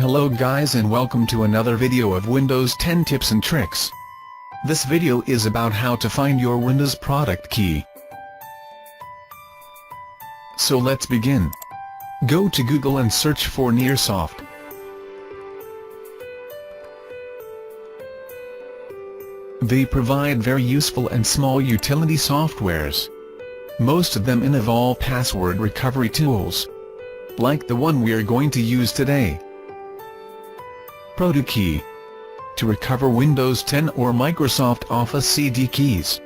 Hello guys and welcome to another video of Windows 10 tips and tricks. This video is about how to find your Windows product key. So let's begin. Go to Google and search for ScrewSoft. They provide very useful and small utility softwares. Most of them involve password recovery tools, like the one we are going to use today. ProtoKey, to recover Windows 10 or Microsoft Office CD keys.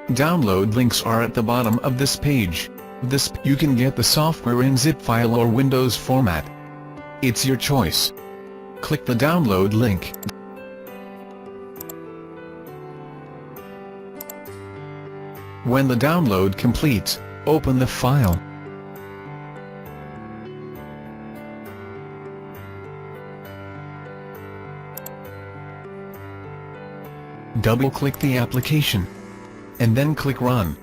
Download links are at the bottom of this page. You can get the software in zip file or Windows format. It's your choice. Click the download link. When the download completes, open the file. Double-click the application, and then click Run.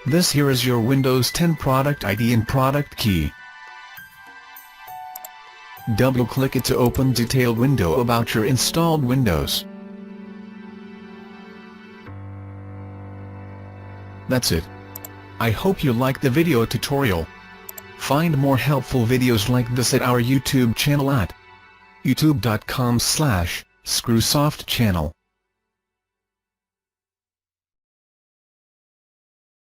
This here is your Windows 10 product ID and product key. Double-click it to open detailed window about your installed Windows. That's it. I hope you liked the video tutorial. Find more helpful videos like this at our YouTube channel at youtube.com/ScrewSoft channel.